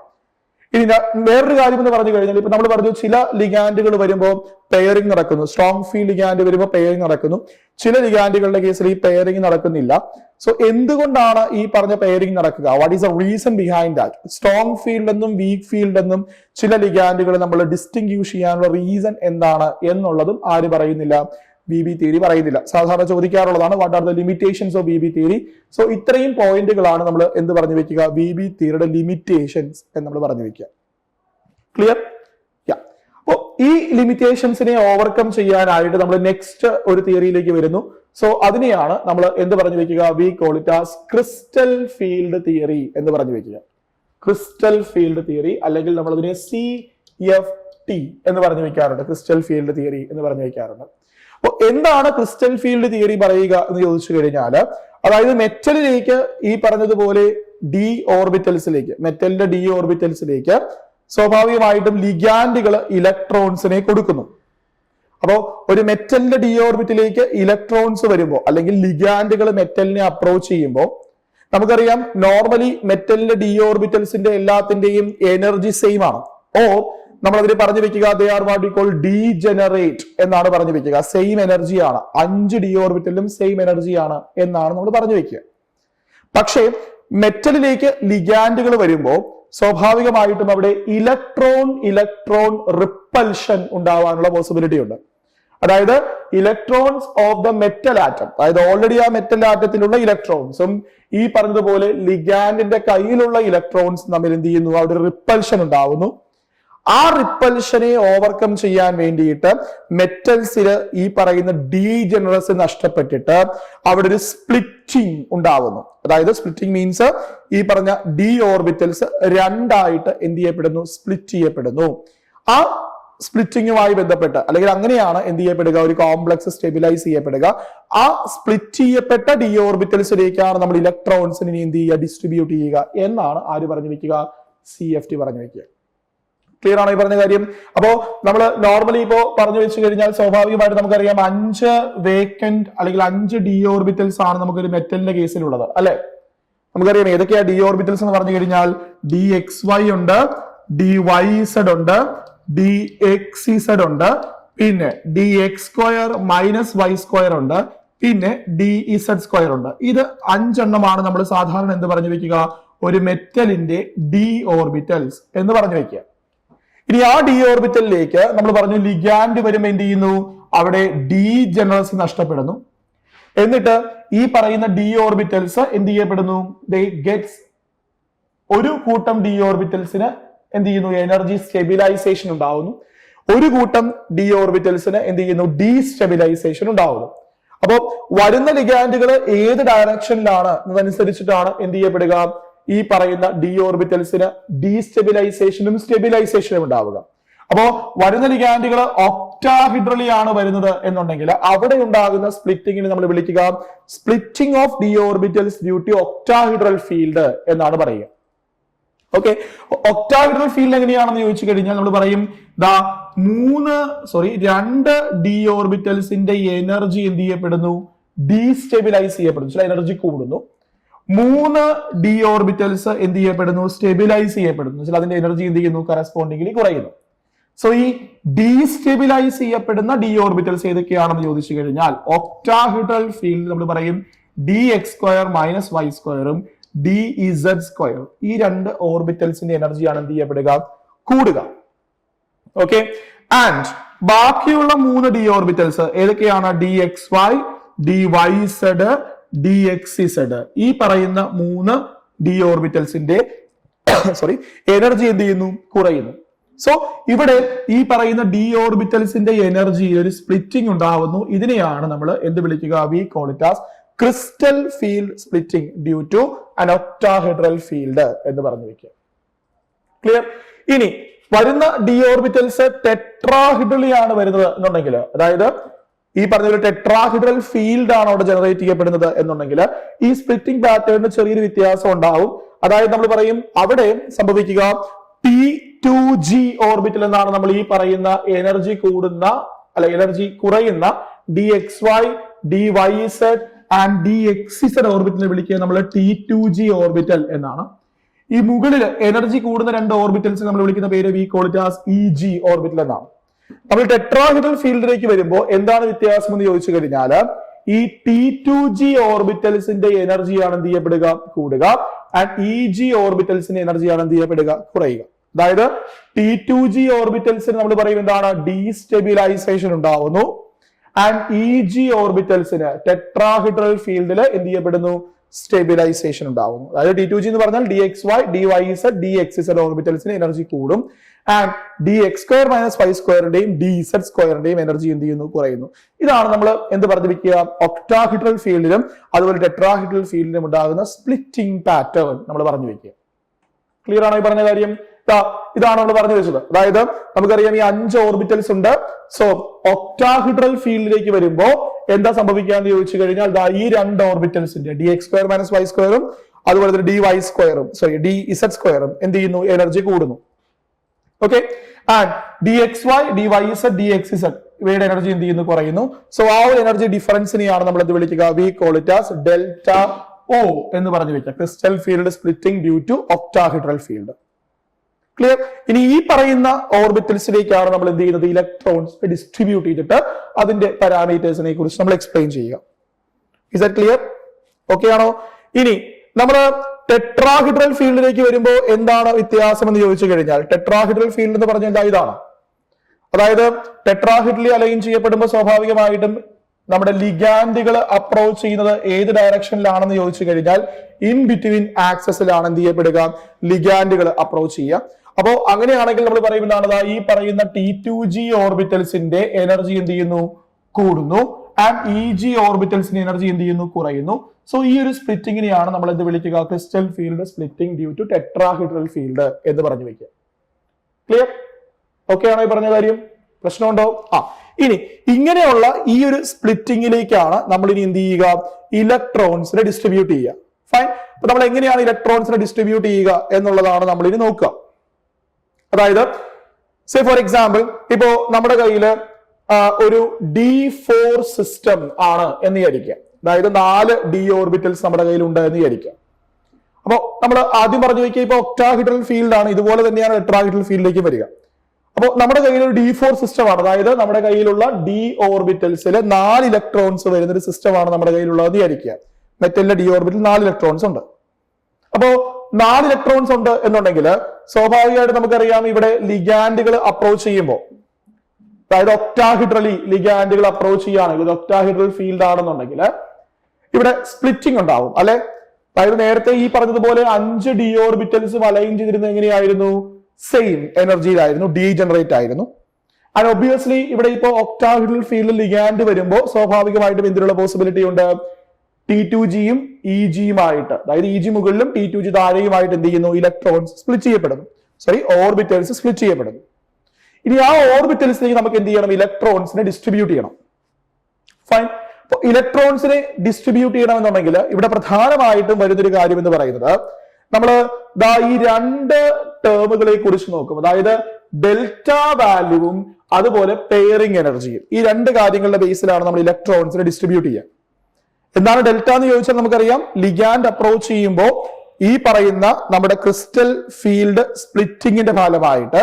ഇനി വേറൊരു കാര്യം എന്ന് പറഞ്ഞു കഴിഞ്ഞാൽ ഇപ്പൊ നമ്മൾ പറഞ്ഞു ചില ലിഗാൻഡുകൾ വരുമ്പോൾ പെയറിംഗ് നടക്കുന്നു, സ്ട്രോങ് ഫീൽഡ് ലിഗാൻഡ് വരുമ്പോൾ പെയറിംഗ് നടക്കുന്നു, ചില ലിഗാൻഡുകളുടെ കേസിൽ ഈ പെയറിംഗ് നടക്കുന്നില്ല. സോ എന്തുകൊണ്ടാണ് ഈ പറഞ്ഞ പെയറിംഗ് നടക്കുക? What is the reason behind that? Strong field എന്നും വീക്ക് ഫീൽഡ് എന്നും ചില ലിഗാൻഡുകൾ നമ്മൾ ഡിസ്റ്റിങ്ക്യൂഷ് ചെയ്യാനുള്ള റീസൺ എന്താണ് എന്നുള്ളതും ആര് പറയുന്നില്ല? വി ബി തിയറി പറയുന്നില്ല. സാധാരണ ചോദിക്കാറുള്ളതാണ് what are the limitations of V B theory. So ഇത്രയും പോയിന്റുകളാണ് നമ്മൾ എന്ത് പറഞ്ഞു വെക്കുക? വി ബി തിയറിയുടെ ലിമിറ്റേഷൻസ് എന്ന് നമ്മൾ പറഞ്ഞു വെക്കുക. ക്ലിയർ? അപ്പോ ഈ ലിമിറ്റേഷൻസിനെ ഓവർകം ചെയ്യാനായിട്ട് നമ്മൾ നെക്സ്റ്റ് ഒരു തിയറിയിലേക്ക് വരുന്നു. സോ അതിനെയാണ് നമ്മൾ എന്ത് പറഞ്ഞു വെക്കുക? V call it as crystal field theory എന്ന് പറഞ്ഞു വെക്കുക. ക്രിസ്റ്റൽ ഫീൽഡ് തിയറി, അല്ലെങ്കിൽ നമ്മൾ അതിനെ CFT എന്ന് പറഞ്ഞു വെക്കാറുണ്ട്. ക്രിസ്റ്റൽ ഫീൽഡ് തിയറി എന്ന് പറഞ്ഞു വെക്കാറുണ്ട്. അപ്പൊ എന്താണ് ക്രിസ്റ്റൽ ഫീൽഡ് തിയറി പറയുക എന്ന് ചോദിച്ചു കഴിഞ്ഞാൽ, അതായത് മെറ്റലിലേക്ക് ഈ പറഞ്ഞതുപോലെ ഡി ഓർബിറ്റൽസിലേക്ക്, മെറ്റലിന്റെ ഡി ഓർബിറ്റൽസിലേക്ക് സ്വാഭാവികമായിട്ടും ലിഗാൻഡുകൾ ഇലക്ട്രോൺസിനെ കൊടുക്കുന്നു. അപ്പോ ഒരു മെറ്റലിന്റെ ഡി ഓർബിറ്റിലേക്ക് ഇലക്ട്രോൺസ് വരുമ്പോൾ, അല്ലെങ്കിൽ ലിഗാൻഡുകൾ മെറ്റലിനെ അപ്രോച്ച് ചെയ്യുമ്പോൾ, നമുക്കറിയാം നോർമലി മെറ്റലിന്റെ ഡി ഓർബിറ്റൽസിന്റെ എല്ലാത്തിന്റെയും എനർജി സെയിം ആണ്. നമ്മൾ അതിന് പറഞ്ഞു വെക്കുക they are what we call degenerate എന്നാണ് പറഞ്ഞു വെക്കുക. സെയിം എനർജിയാണ്, 5 ഡി ഓർബിറ്റലിലും സെയിം എനർജിയാണ് എന്നാണ് നമ്മൾ പറഞ്ഞു വെക്കുക. പക്ഷേ മെറ്റലിലേക്ക് ലിഗാൻഡുകൾ വരുമ്പോൾ സ്വാഭാവികമായിട്ടും അവിടെ ഇലക്ട്രോൺ റിപ്പൽഷൻ ഉണ്ടാവാനുള്ള പോസിബിലിറ്റി ഉണ്ട്. അതായത് electrons of the metal atom, അതായത് ഓൾറെഡി ആ മെറ്റൽ ആറ്റത്തിലുള്ള ഇലക്ട്രോൺസും ഈ പറഞ്ഞതുപോലെ ലിഗാൻഡിന്റെ കയ്യിലുള്ള ഇലക്ട്രോൺസ് തമ്മിൽ എന്ത് ചെയ്യുന്നു? അവിടെ റിപ്പൽഷൻ ഉണ്ടാവുന്നു. ആ റിപ്പൽഷനെ ഓവർകം ചെയ്യാൻ വേണ്ടിയിട്ട് മെറ്റൽസിന് ഈ പറയുന്ന ഡീജനറസി നഷ്ടപ്പെട്ടിട്ട് അവിടെ ഒരു സ്പ്ലിറ്റിംഗ് ഉണ്ടാവുന്നു. അതായത് സ്പ്ലിറ്റിംഗ് മീൻസ് ഈ പറഞ്ഞ ഡി ഓർബിറ്റൽസ് രണ്ടായിട്ട് എന്ത് ചെയ്യപ്പെടുന്നു? സ്പ്ലിറ്റ് ചെയ്യപ്പെടുന്നു. ആ സ്പ്ലിറ്റിങ്ങുമായി ബന്ധപ്പെട്ട്, അല്ലെങ്കിൽ അങ്ങനെയാണ് എന്ത് ചെയ്യപ്പെടുക? ഒരു കോംപ്ലക്സ് സ്റ്റെബിലൈസ് ചെയ്യപ്പെടുക. ആ സ്പ്ലിറ്റ് ചെയ്യപ്പെട്ട ഡി ഓർബിറ്റൽസിലേക്കാണ് നമ്മൾ ഇലക്ട്രോൺസിനെ എന്ത് ചെയ്യുക? ഡിസ്ട്രിബ്യൂട്ട് ചെയ്യുക എന്നാണ് ആര് പറഞ്ഞു വെക്കുക? CFT പറഞ്ഞു വെക്കുക. ക്ലിയർ ആണോ ഈ പറഞ്ഞ കാര്യം? അപ്പോ നമ്മൾ നോർമലി ഇപ്പോ പറഞ്ഞു വെച്ച് കഴിഞ്ഞാൽ സ്വാഭാവികമായിട്ട് നമുക്കറിയാം 5 വേക്കന്റ് അല്ലെങ്കിൽ 5 ഡി ഓർബിറ്റൽസ് ആണ് നമുക്കൊരു മെറ്റലിന്റെ കേസിലുള്ളത്, അല്ലെ? നമുക്കറിയാം ഏതൊക്കെയാ ഡി ഓർബിറ്റൽസ് എന്ന് പറഞ്ഞു കഴിഞ്ഞാൽ DXY ഉണ്ട്, DYZ ഉണ്ട്, DXZ ഉണ്ട്, പിന്നെ DX² - Y² ഉണ്ട്, പിന്നെ DZ² ഉണ്ട്. ഇത് 5 എണ്ണമാണ് നമ്മൾ സാധാരണ എന്ത് പറഞ്ഞു വെക്കുക? ഒരു മെറ്റലിന്റെ ഡി ഓർബിറ്റൽസ് എന്ന് പറഞ്ഞു വെക്കുക. ഇനി ആ ഡി ഓർബിറ്റലിലേക്ക് നമ്മൾ പറഞ്ഞു ലിഗാൻഡ് വരുമ്പോൾ എന്ത് ചെയ്യുന്നു? അവിടെ ഡീജനറസി നഷ്ടപ്പെടുന്നു. എന്നിട്ട് ഈ പറയുന്ന ഡി ഓർബിറ്റൽസ് എന്ത് ചെയ്യപ്പെടുന്നു? ദേ ഗെറ്റ്സ് ഒരു കൂട്ടം ഡി ഓർബിറ്റൽസിന് എന്ത് ചെയ്യുന്നു? എനർജി സ്റ്റെബിലൈസേഷൻ ഉണ്ടാവുന്നു. ഒരു കൂട്ടം ഡി ഓർബിറ്റൽസിന് എന്ത് ചെയ്യുന്നു? ഡീസ്റ്റെബിലൈസേഷൻ ഉണ്ടാവുന്നു. അപ്പോ വരുന്ന ലിഗാൻഡുകൾ ഏത് ഡയറക്ഷനിലാണ് എന്നതനുസരിച്ചിട്ടാണ് എന്ത് ചെയ്യപ്പെടുക? ഈ പറയുന്ന ഡി ഓർബിറ്റൽസിന് ഡീസ്റ്റെബിലൈസേഷനും സ്റ്റെബിലൈസേഷനും ഉണ്ടാവുക. അപ്പോ വരുന്ന ലിഗാൻഡുകൾ ഒക്ടാഹിഡ്രലി ആണ് വരുന്നത് എന്നുണ്ടെങ്കിൽ അവിടെ ഉണ്ടാകുന്ന സ്പ്ലിറ്റിങ്ങിന് നമ്മൾ വിളിക്കുക splitting of d orbitals due to octahedral field എന്നാണ് പറയുക. ഓക്കെ, ഒക്ടാഹിഡ്രൽ ഫീൽഡ് എങ്ങനെയാണെന്ന് ചോദിച്ചു കഴിഞ്ഞാൽ നമ്മൾ പറയും രണ്ട് ഡി ഓർബിറ്റൽസിന്റെ എനർജി എന്ത് ചെയ്യപ്പെടുന്നു? ഡീസ്റ്റെബിലൈസ് ചെയ്യപ്പെടുന്നു, ചില എനർജി കൂടുന്നു. 3 ഡി ഓർബിറ്റൽസ് എന്ത് ചെയ്യപ്പെടുന്നു? സ്റ്റെബിലൈസ് ചെയ്യപ്പെടുന്നു, ചില അതിന്റെ എനർജി എന്ത് ചെയ്യുന്നു? കറസ്പോണ്ടിംഗ്ലി കുറയുന്നു. സോ ഈ ഡീസ്റ്റെബിലൈസ് ചെയ്യപ്പെടുന്ന ഡി ഓർബിറ്റൽസ് ഏതൊക്കെയാണെന്ന് ചോദിച്ചു കഴിഞ്ഞാൽ ഒക്ടാഹിഡ്രൽ ഫീൽഡ് നമ്മൾ പറയും DX² - Y² DZ². ഈ 2 ഓർബിറ്റൽസിന്റെ എനർജിയാണ് എന്ത് ചെയ്യപ്പെടുക? കൂടുക. ഓക്കെ, ആൻഡ് ബാക്കിയുള്ള 3 ഡി ഓർബിറ്റൽസ് ഏതൊക്കെയാണ്? DXY, DYZ, DXZ. ഈ പറയുന്ന 3 ഡി ഓർബിറ്റൽസിന്റെ എനർജി എന്ത് ചെയ്യുന്നു? കുറയുന്നു. സോ ഇവിടെ ഈ പറയുന്ന ഡി ഓർബിറ്റൽസിന്റെ എനർജി ഒരു സ്പ്ലിറ്റിംഗ് ഉണ്ടാവുന്നു. ഇതിനെയാണ് നമ്മൾ എന്ത് വിളിക്കുക? We call it as crystal field splitting due to an octahedral field എന്ന് പറഞ്ഞു വെക്കുക. ക്ലിയർ? ഇനി വരുന്ന ഡി ഓർബിറ്റൽസ് ടെട്രാഹിഡ്രലി ആണ് വരുന്നത് എന്നുണ്ടെങ്കിൽ, അതായത് ഈ പറഞ്ഞ ഒരു ടെട്രാഹിഡ്രൽ ഫീൽഡ് ആണ് അവിടെ ജനറേറ്റ് ചെയ്യപ്പെടുന്നത് എന്നുണ്ടെങ്കിൽ ഈ സ്പ്ലിറ്റിംഗ് പാറ്റേണിന് ചെറിയൊരു വ്യത്യാസം ഉണ്ടാവും. അതായത് നമ്മൾ പറയും അവിടെ സംഭവിക്കുക P2G ഓർബിറ്റൽ എന്നാണ് നമ്മൾ ഈ പറയുന്ന എനർജി കൂടുന്ന എനർജി കുറയുന്ന DXY, DYZ, ആൻഡ് DXZ ഓർബിറ്റലിനെ വിളിക്കുക നമ്മൾ T2G ഓർബിറ്റൽ എന്നാണ്. ഈ മുകളിൽ എനർജി കൂടുന്ന രണ്ട് ഓർബിറ്റൽസ് നമ്മൾ വിളിക്കുന്ന പേര് V call it as EG orbital എന്നാണ്. നമ്മൾ ടെട്രാഹെഡ്രൽ ഫീൽഡിലേക്ക് വരുമ്പോൾ എന്താണ് വ്യത്യാസം എന്ന് ചോദിച്ചു കഴിഞ്ഞാൽ ഈ T2G ഓർബിറ്റൽസിന്റെ എനർജിയാണ് എന്ത് ചെയ്യപ്പെടുക, കൂടുക. ആൻഡ് EG ഓർബിറ്റൽസിന്റെ എനർജിയാണ് എന്ത് ചെയ്യപ്പെടുക, കുറയുക. അതായത് T2G ഓർബിറ്റൽസിന് നമ്മൾ പറയും എന്താണ്, ഡീസ്റ്റെബിലൈസേഷൻ ഉണ്ടാവുന്നു. ആൻഡ് EG ഓർബിറ്റൽസിന് ടെട്രാഹെഡ്രൽ ഫീൽഡിൽ എന്ത് ചെയ്യപ്പെടുന്നു, സ്റ്റെബിലൈസേഷൻ ഉണ്ടാവുന്നു. അതായത് T2G എന്ന് പറഞ്ഞാൽ DXY, DYZ, DXZ ഓർബിറ്റൽസിന് എനർജി കൂടും. And DX² - Y² DZ² energy എന്ത് ചെയ്യുന്നു, കുറയുന്നു. ഇതാണ് നമ്മൾ എന്ത് പറഞ്ഞു വെക്കുക, ഒക്ടാഹെഡ്രൽ ഫീൽഡിലും അതുപോലെ ടെട്രാഹെഡ്രൽ ഫീൽഡിലും ഉണ്ടാകുന്ന സ്പ്ലിറ്റിംഗ് പാറ്റേൺ നമ്മൾ പറഞ്ഞു വെക്കുക. ക്ലിയർ ആണോ ഈ പറഞ്ഞ കാര്യം? ഇതാണ് നമ്മൾ പറഞ്ഞു വെച്ചത്. അതായത് നമുക്കറിയാം ഈ 5 ഓർബിറ്റൽസ് ഉണ്ട്. സോ ഒക്ടാഹെഡ്രൽ ഫീൽഡിലേക്ക് വരുമ്പോ എന്താ സംഭവിക്കാന്ന് ചോദിച്ചു കഴിഞ്ഞാൽ ഈ രണ്ട് ഓർബിറ്റൽസിന്റെ DX² - Y² അതുപോലെ തന്നെ DZ² എന്ത് ചെയ്യുന്നു, എനർജി കൂടുന്നു. Okay. And DXY, DYZ, DXZ ഇവയുടെ എനർജി എന്ത് ചെയ്യുന്നു, കുറയുന്നു. സോ ആ ഒരു എനർജി ഡിഫറൻസിനെയാണ് നമ്മൾ എന്ത് വിളിക്കുക, we call it as delta O എന്ന് പറഞ്ഞു വെക്കുക. Crystal field splitting due to octahedral field. Clear? ഇനി ഈ പറയുന്ന ഓർബിറ്റൽസിലേക്കാണ് നമ്മൾ എന്ത് ചെയ്യുന്നത്, ഇലക്ട്രോൺസ് ഡിസ്ട്രിബ്യൂട്ട് ചെയ്തിട്ട് അതിന്റെ പാരാമീറ്റേഴ്സിനെ കുറിച്ച് നമ്മൾ എക്സ്പ്ലെയിൻ ചെയ്യുക. Is that clear? ഓക്കെ ആണോ? ഇനി നമ്മൾ ടെട്രാഹെഡ്രൽ ഫീൽഡിലേക്ക് വരുമ്പോൾ എന്താണ് വ്യത്യാസം എന്ന് ചോദിച്ചു കഴിഞ്ഞാൽ ടെട്രാഹെഡ്രൽ ഫീൽഡ് എന്ന് പറഞ്ഞാൽ ഇതാണ്. അതായത് ടെട്രാഹെഡ്രലി അലൈൻ ചെയ്യപ്പെടുമ്പോൾ സ്വാഭാവികമായിട്ടും നമ്മുടെ ലിഗാൻഡുകൾ അപ്രോച്ച് ചെയ്യുന്നത് ഏത് ഡയറക്ഷനിലാണെന്ന് ചോദിച്ചു കഴിഞ്ഞാൽ ഇൻ ബിറ്റ്വീൻ ആക്സസിലാണ് എന്ത് ചെയ്യപ്പെടുക, ലിഗാൻഡുകൾ അപ്രോച്ച് ചെയ്യുക. അപ്പോ അങ്ങനെയാണെങ്കിൽ നമ്മൾ പറയുന്നതാണ് ഈ പറയുന്ന T2G ഓർബിറ്റൽസിന്റെ എനർജി എന്ത് ചെയ്യുന്നു, കൂടുന്നു. ആൻഡ് EG ഓർബിറ്റൽസിന്റെ എനർജി എന്ത് ചെയ്യുന്നു, കുറയുന്നു. സോ ഈ ഒരു സ്പ്ലിറ്റിങ്ങിനെയാണ് നമ്മൾ എന്ത് വിളിക്കുക, crystal field splitting due to tetrahedral field എന്ന് പറഞ്ഞു വെക്കുക. ക്ലിയർ? ഓക്കെ ആണോ ഈ പറഞ്ഞ കാര്യം? പ്രശ്നമുണ്ടോ? ഇനി ഇങ്ങനെയുള്ള ഈ ഒരു സ്പ്ലിറ്റിങ്ങിലേക്കാണ് നമ്മൾ ഇനി എന്ത് ചെയ്യുക, ഇലക്ട്രോൺസിനെ ഡിസ്ട്രിബ്യൂട്ട് ചെയ്യുക. ഫൈൻ. അപ്പൊ നമ്മൾ എങ്ങനെയാണ് ഇലക്ട്രോൺസിനെ ഡിസ്ട്രിബ്യൂട്ട് ചെയ്യുക എന്നുള്ളതാണ് നമ്മൾ ഇനി നോക്കുക. അതായത് സേ ഫോർ എക്സാമ്പിൾ ഇപ്പോ നമ്മുടെ കയ്യില് ഒരു D4 സിസ്റ്റം ആണ് എന്ന് വിചാരിക്കുക. അതായത് 4 D ഓർബിറ്റൽസ് നമ്മുടെ കയ്യിലുണ്ട് എന്ന് വിചാരിക്കുക. അപ്പൊ നമ്മൾ ആദ്യം പറഞ്ഞു വയ്ക്കുക, ഇപ്പൊ ഒക്ടാഹെഡ്രൽ ഫീൽഡ് ആണ്, ഇതുപോലെ തന്നെയാണ് ടെട്രാഹെഡ്രൽ ഫീൽഡിലേക്ക് വരിക. അപ്പോൾ നമ്മുടെ കയ്യിൽ ഒരു D4 സിസ്റ്റം ആണ്. അതായത് നമ്മുടെ കയ്യിലുള്ള D ഓർബിറ്റൽസിൽ 4 ഇലക്ട്രോൺസ് വരുന്ന ഒരു സിസ്റ്റം ആണ് നമ്മുടെ കയ്യിലുള്ളത് വിചാരിക്കുക. മെറ്റലിന്റെ D ഓർബിറ്റൽ 4 ഇലക്ട്രോൺസ് ഉണ്ട്. അപ്പോ 4 ഇലക്ട്രോൺസ് ഉണ്ട് എന്നുണ്ടെങ്കിൽ സ്വാഭാവികമായിട്ട് നമുക്കറിയാം ഇവിടെ ലിഗാൻഡുകൾ അപ്രോച്ച് ചെയ്യുമ്പോൾ, അതായത് ഒക്ടാഹെഡ്രലി ലിഗാൻഡുകൾ അപ്രോച്ച് ചെയ്യുകയാണെങ്കിൽ ഇത് ഒക്ടാഹെഡ്രൽ ഫീൽഡ് ആണെന്നുണ്ടെങ്കിൽ ഇവിടെ സ്പ്ലിറ്റിംഗ് ഉണ്ടാവും അല്ലെ. അതായത് നേരത്തെ ഈ പറഞ്ഞതുപോലെ 5 D ഓർബിറ്റൽസ് അലൈൻ ചെയ്തിരുന്നത് എങ്ങനെയായിരുന്നു, സെയിം എനർജിയിലായിരുന്നു, ഡീജനറേറ്റ് ആയിരുന്നു. ആൻഡ് ഒബ്വിയസ്ലി ഇവിടെ ഇപ്പോൾ ഒക്ടാഹെഡ്രൽ ഫീൽഡിൽ ലിഗാൻഡ് വരുമ്പോൾ സ്വാഭാവികമായിട്ടും എന്തിനുള്ള പോസിബിലിറ്റി ഉണ്ട്, T2Gയും EGയുമായിട്ട്, അതായത് EG മുകളിലും T2G താഴെയുമായിട്ട് എന്ത് ചെയ്യുന്നു, ഇലക്ട്രോൺസ് സ്പ്ലിറ്റ് ചെയ്യപ്പെടുന്നു, ഓർബിറ്റൽസ് സ്പ്ലിറ്റ് ചെയ്യപ്പെടുന്നു. ഇനി ആ ഓർബിറ്റൽസിലേക്ക് നമുക്ക് എന്ത് ചെയ്യണം, ഇലക്ട്രോൺസിനെ ഡിസ്ട്രിബ്യൂട്ട് ചെയ്യണം. ഫൈൻ. അപ്പൊ ഇലക്ട്രോൺസിനെ ഡിസ്ട്രിബ്യൂട്ട് ചെയ്യണമെന്നുണ്ടെങ്കിൽ ഇവിടെ പ്രധാനമായിട്ടും വരുന്നൊരു കാര്യം എന്ന് പറയുന്നത് നമ്മൾ ഈ 2 ടേമുകളെ കുറിച്ച് നോക്കും. അതായത് ഡെൽറ്റ വാല്യൂവും അതുപോലെ പെയറിംഗ് എനർജിയും. ഈ 2 കാര്യങ്ങളുടെ ബേസിലാണ് നമ്മൾ ഇലക്ട്രോൺസിനെ ഡിസ്ട്രിബ്യൂട്ട് ചെയ്യുക. എന്താണ് ഡെൽറ്റ എന്ന് ചോദിച്ചാൽ നമുക്കറിയാം, ലിഗാൻഡ് അപ്രോച്ച് ചെയ്യുമ്പോൾ ഈ പറയുന്ന നമ്മുടെ ക്രിസ്റ്റൽ ഫീൽഡ് സ്പ്ലിറ്റിങ്ങിന്റെ ഫലമായിട്ട്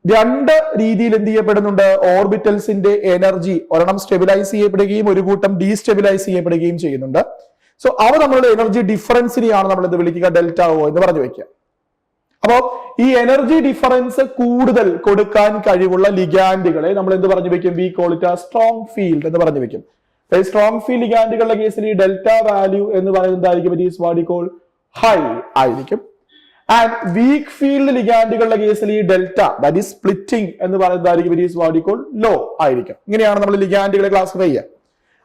2 രീതിയിൽ എന്ത് ചെയ്യപ്പെടുന്നുണ്ട്, ഓർബിറ്റൽസിന്റെ എനർജി ഒരെണ്ണം സ്റ്റെബിലൈസ് ചെയ്യപ്പെടുകയും ഒരു കൂട്ടം ഡീസ്റ്റെബിലൈസ് ചെയ്യപ്പെടുകയും ചെയ്യുന്നുണ്ട്. സോ അവ നമ്മളുടെ എനർജി ഡിഫറൻസിനെയാണ് നമ്മൾ എന്ത് വിളിക്കുക, ഡെൽറ്റ O എന്ന് പറഞ്ഞു വെക്കുക. അപ്പോ ഈ എനർജി ഡിഫറൻസ് കൂടുതൽ കൊടുക്കാൻ കഴിവുള്ള ലിഗാൻഡുകളെ നമ്മൾ എന്ത് പറഞ്ഞു വെക്കും, V call it strong field എന്ന് പറഞ്ഞു വെക്കും. സ്ട്രോങ് ഫീൽഡ് ലിഗാൻഡുകളുടെ കേസിൽ ഈ ഡെൽറ്റ വാല്യൂ എന്ന് പറയുന്നതായിരിക്കും it is what you call high ആയിരിക്കും. ആൻഡ് വീക്ക് ഫീൽഡ് ലിഗാൻഡുകളുടെ കേസിൽ ഈ ഡെൽറ്റ ദാറ്റ് ഈസ് സ്പ്ലിറ്റിംഗ് എന്ന് പറയുന്നതായിരിക്കും it is what you call low ആയിരിക്കും. ഇങ്ങനെയാണ് നമ്മൾ ലിഗാൻഡുകളെ ക്ലാസിഫൈ ചെയ്യുക.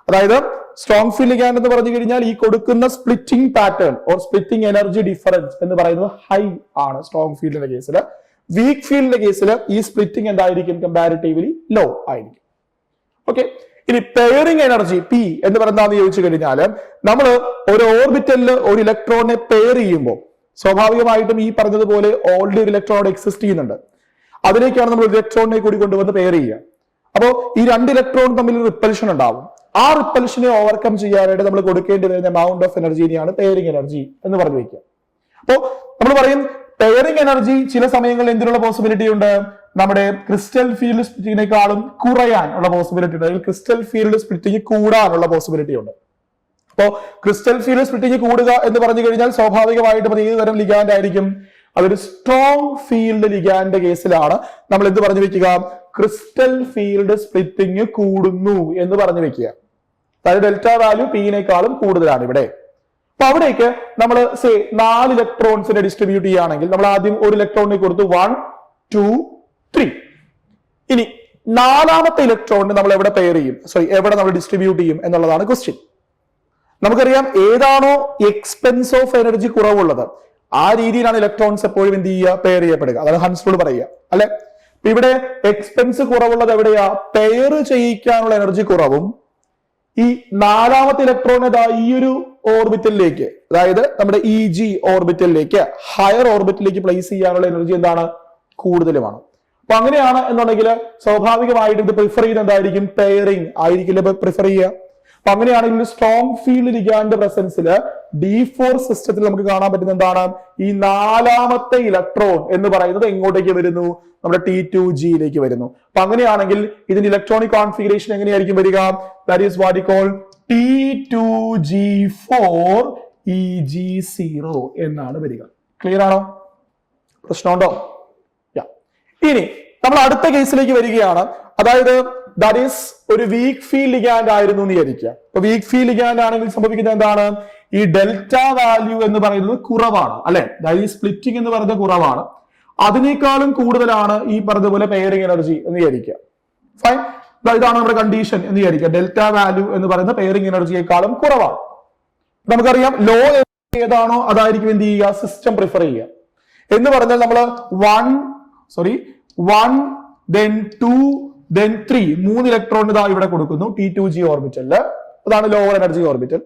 അതായത് സ്ട്രോങ് ഫീൽഡ് ലിഗാൻഡ് എന്ന് പറഞ്ഞു കഴിഞ്ഞാൽ ഈ കൊടുക്കുന്ന splitting pattern or splitting energy difference എന്ന് പറയുന്നത് ഹൈ ആണ് സ്ട്രോങ് ഫീൽഡിന്റെ കേസിൽ. വീക്ക് ഫീൽഡിന്റെ കേസിൽ ഈ സ്പ്ലിറ്റിംഗ് എന്തായിരിക്കും, കമ്പാരിറ്റീവ്ലി ലോ ആയിരിക്കും. ഓക്കെ. ഇനി പെയറിംഗ് എനർജി പി എന്ന് പറയുന്നതെന്ന് ചോദിച്ചു കഴിഞ്ഞാൽ നമ്മൾ ഒരു ഓർബിറ്റലിൽ ഒരു ഇലക്ട്രോണിനെ പെയർ ചെയ്യുമ്പോൾ സ്വാഭാവികമായിട്ടും ഈ പറഞ്ഞതുപോലെ ഓൾറെഡി ഒരു ഇലക്ട്രോൺ എക്സിസ്റ്റ് ചെയ്യുന്നുണ്ട്. അതിലേക്കാണ് നമ്മൾ ഇലക്ട്രോണിനെ കൂടി കൊണ്ടുവന്ന് പെയർ ചെയ്യുക. അപ്പോൾ ഈ 2 ഇലക്ട്രോൺ തമ്മിൽ റിപ്പൽഷൻ ഉണ്ടാവും. ആ റിപ്പൽഷനെ ഓവർകം ചെയ്യാനായിട്ട് നമ്മൾ കൊടുക്കേണ്ടി വരുന്ന എമൗണ്ട് ഓഫ് എനർജിനെയാണ് പെയറിംഗ് എനർജി എന്ന് പറഞ്ഞു വെക്കുക. അപ്പോ നമ്മൾ പറയും പെയറിംഗ് എനർജി ചില സമയങ്ങളിൽ എന്തിനുള്ള പോസിബിലിറ്റി ഉണ്ട്, നമ്മുടെ ക്രിസ്റ്റൽ ഫീൽഡ് സ്പ്ലിറ്റിനേക്കാളും കുറയാൻ ഉള്ള പോസിബിലിറ്റി ഉണ്ട്, അല്ലെങ്കിൽ ക്രിസ്റ്റൽ ഫീൽഡ് സ്പ്ലിറ്റിംഗ് കൂടാനുള്ള പോസിബിലിറ്റി ഉണ്ട്. അപ്പോ ക്രിസ്റ്റൽ ഫീൽഡ് സ്പ്ലിറ്റിംഗ് കൂടുക എന്ന് പറഞ്ഞു കഴിഞ്ഞാൽ സ്വാഭാവികമായിട്ടും അത് ഏത് തരം ലിഗാൻഡ് ആയിരിക്കും, അതൊരു സ്ട്രോങ് ഫീൽഡ് ലിഗാൻഡ് കേസിലാണ് നമ്മൾ എന്ത് പറഞ്ഞു വെക്കുക, ക്രിസ്റ്റൽ ഫീൽഡ് സ്പ്ലിറ്റിംഗ് കൂടുന്നു എന്ന് പറഞ്ഞു വെക്കുക. അതായത് ഡെൽറ്റ വാല്യൂ പിനേക്കാളും കൂടുതലാണ് ഇവിടെ. അപ്പൊ അവിടേക്ക് നമ്മൾ 4 ഇലക്ട്രോൺസിനെ ഡിസ്ട്രിബ്യൂട്ട് ചെയ്യുകയാണെങ്കിൽ നമ്മൾ ആദ്യം ഒരു ഇലക്ട്രോണിനെ കൊടുത്തു 1 2 3. ഇനി 4ാമത്തെ ഇലക്ട്രോണിനെ നമ്മൾ എവിടെ പെയർ ചെയ്യും, എവിടെ നമ്മൾ ഡിസ്ട്രിബ്യൂട്ട് ചെയ്യും എന്നുള്ളതാണ് ക്വസ്റ്റ്യൻ. നമുക്കറിയാം ഏതാണോ എക്സ്പെൻസ് ഓഫ് എനർജി കുറവുള്ളത് ആ രീതിയിലാണ് ഇലക്ട്രോൺസ് എപ്പോഴും എന്ത് ചെയ്യുക, പെയർ ചെയ്യപ്പെടുക. അതാണ് ഹൺസ് റൂൾ പറയുക അല്ലെ. ഇവിടെ എക്സ്പെൻസ് കുറവുള്ളത് എവിടെയാ, പെയർ ചെയ്യിക്കാനുള്ള എനർജി കുറവും ഈ 4ാമത്തെ ഇലക്ട്രോൺ ഈ ഒരു ഓർബിറ്റലിലേക്ക്, അതായത് നമ്മുടെ EG ഓർബിറ്റലിലേക്ക്, ഹയർ ഓർബിറ്റലിലേക്ക് പ്ലേസ് ചെയ്യാനുള്ള എനർജി എന്താണ്, കൂടുതലുമാണ്. അപ്പൊ അങ്ങനെയാണ് എന്നുണ്ടെങ്കിൽ സ്വാഭാവികമായിട്ട് ഇത് പ്രിഫർ ചെയ്യുന്ന എന്തായിരിക്കും, പെയറിംഗ് ആയിരിക്കില്ല പ്രിഫർ ചെയ്യുക. അപ്പൊ അങ്ങനെയാണെങ്കിൽ സ്ട്രോങ് ഫീൽഡ് ലിഗാൻഡ് പ്രസൻസിൽ D4 സിസ്റ്റത്തിൽ നമുക്ക് കാണാൻ പറ്റുന്ന എന്താണ്, ഈ 4ാമത്തെ ഇലക്ട്രോൺ എന്ന് പറയുന്നത് എങ്ങോട്ടേക്ക് വരുന്നു, നമ്മുടെ T2Gയിലേക്ക് വരുന്നു. അപ്പൊ അങ്ങനെയാണെങ്കിൽ ഇതിന്റെ ഇലക്ട്രോണിക് കോൺഫിഗറേഷൻ എങ്ങനെയായിരിക്കും വരിക, that is what we call T2G4EG0 എന്നാണ് വരിക. ക്ലിയർ ആണോ, പ്രശ്നമുണ്ടോ? ഇനി നമ്മൾ അടുത്ത കേസിലേക്ക് വരികയാണ്. അതായത് ദാറ്റ് ഈസ് ഒരു വീക്ക് ഫീൽഡ് ലിഗാൻഡ് ആയിരുന്നു എന്ന് വിചാരിക്കുക. അപ്പൊ വീക്ക് ഫീൽഡ് ലിഗാൻഡ് ആണെങ്കിൽ സംഭവിക്കുന്നത് എന്താണ്, ഈ ഡെൽറ്റ വാല്യൂ എന്ന് പറയുന്നത് കുറവാണ് അല്ലെ, അതായത് ഈ സ്പ്ലിറ്റിംഗ് എന്ന് പറയുന്നത് കുറവാണ്, അതിനേക്കാളും കൂടുതലാണ് ഈ പറഞ്ഞതുപോലെ പെയറിംഗ് എനർജി എന്ന് വിചാരിക്കുക. ഫൈൻ, ഇതാണ് നമ്മുടെ കണ്ടീഷൻ എന്ന് വിചാരിക്കുക. ഡെൽറ്റ വാല്യൂ എന്ന് പറയുന്ന പെയറിംഗ് എനർജിയേക്കാളും കുറവാണ്. നമുക്കറിയാം ലോ ഏതാണോ അതായിരിക്കും എന്ത് ചെയ്യുക, സിസ്റ്റം പ്രിഫർ ചെയ്യുക. എന്ന് പറഞ്ഞാൽ നമ്മൾ 1 then 2 then 3 3 ഇലക്ട്രോൺ ഇതാ ഇവിടെ കൊടുക്കുന്നു T2G ഓർബിറ്റലില്, അതാണ് ലോവർ എനർജി ഓർബിറ്റൽ.